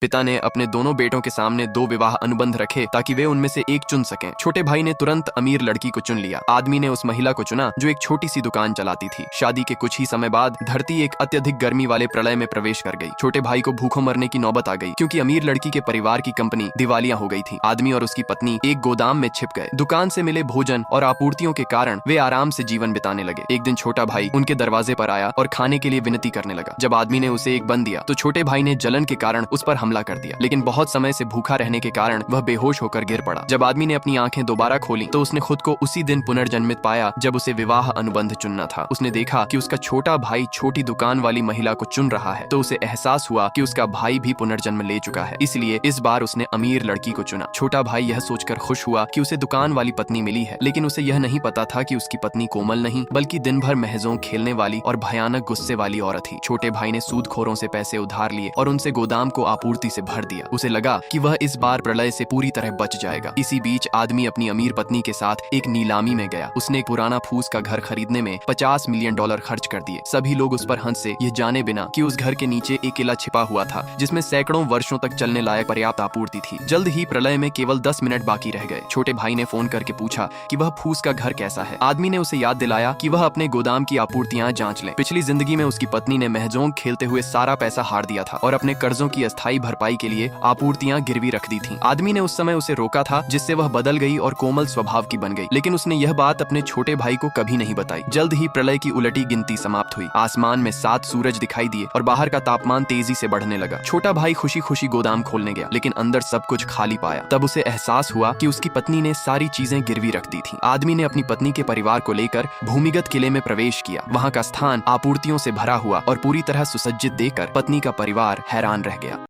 पिता ने अपने दोनों बेटों के सामने दो विवाह अनुबंध रखे ताकि वे उनमें से एक चुन सकें। छोटे भाई ने तुरंत अमीर लड़की को चुन लिया। आदमी ने उस महिला को चुना जो एक छोटी सी दुकान चलाती थी। शादी के कुछ ही समय बाद धरती एक अत्यधिक गर्मी वाले प्रलय में प्रवेश कर गई। छोटे भाई को भूखों मरने की नौबत आ गई क्योंकि अमीर लड़की के परिवार की कंपनी दिवालिया हो गई थी। आदमी और उसकी पत्नी एक गोदाम में छिप गए। दुकान से मिले भोजन और आपूर्तियों के कारण वे आराम से जीवन बिताने लगे। एक दिन छोटा भाई उनके दरवाजे पर आया और खाने के लिए विनती करने लगा। जब आदमी ने उसे एक बन दिया तो छोटे भाई ने जलन के कारण उस पर हमला कर दिया, लेकिन बहुत समय से भूखा रहने के कारण वह बेहोश होकर गिर पड़ा। जब आदमी ने अपनी आंखें दोबारा खोली तो उसने खुद को उसी दिन पुनर्जन्मित पाया जब उसे विवाह अनुबंध चुनना था। उसने देखा कि उसका छोटा भाई छोटी दुकान वाली महिला को चुन रहा है, तो उसे एहसास हुआ कि उसका भाई भी पुनर्जन्म ले चुका है। इसलिए इस बार उसने अमीर लड़की को चुना। छोटा भाई यह सोचकर खुश हुआ कि उसे दुकान वाली पत्नी मिली है, लेकिन उसे यह नहीं पता था कि उसकी पत्नी कोमल नहीं बल्कि दिन भर महजों खेलने वाली और भयानक गुस्से वाली औरत थी। छोटे भाई ने सूदखोरों से पैसे उधार लिए और उनसे गोदाम को आपूर्ति से भर दिया। उसे लगा कि वह इस बार प्रलय से पूरी तरह बच जाएगा। इसी बीच आदमी अपनी अमीर पत्नी के साथ एक नीलामी में गया। उसने एक पुराना फूस का घर खरीदने में $50 मिलियन खर्च कर दिए। सभी लोग उस पर हंसे, ये जाने बिना कि उस घर के नीचे एक किला छिपा हुआ था जिसमें सैकड़ों वर्षों तक चलने लायक पर्याप्त आपूर्ति थी। जल्द ही प्रलय में केवल 10 मिनट बाकी रह गए। छोटे भाई ने फोन करके पूछा कि वह फूस का घर कैसा है। आदमी ने उसे याद दिलाया कि वह अपने गोदाम की आपूर्तियां जांच ले। पिछली जिंदगी में उसकी पत्नी ने महजों खेलते हुए सारा पैसा हार दिया था और अपने कर्जों की अस्थायी भरपाई के लिए आपूर्तियां गिरवी रख दी थीं। आदमी ने उस समय उसे रोका था, जिससे वह बदल गई और कोमल स्वभाव की बन गई, लेकिन उसने यह बात अपने छोटे भाई को कभी नहीं बताई। जल्द ही प्रलय की उलटी गिनती समाप्त हुई। आसमान में 7 सूरज दिखाई दिए और बाहर का तापमान तेजी से बढ़ने लगा। छोटा भाई खुशी खुशी गोदाम खोलने गया, लेकिन अंदर सब कुछ खाली पाया। तब उसे एहसास हुआ कि उसकी पत्नी ने सारी चीजें गिरवी रख दी थी। आदमी ने अपनी पत्नी के परिवार को लेकर भूमिगत किले में प्रवेश किया। वहां का स्थान आपूर्तियों से भरा हुआ और पूरी तरह सुसज्जित देखकर पत्नी का परिवार हैरान रह गया।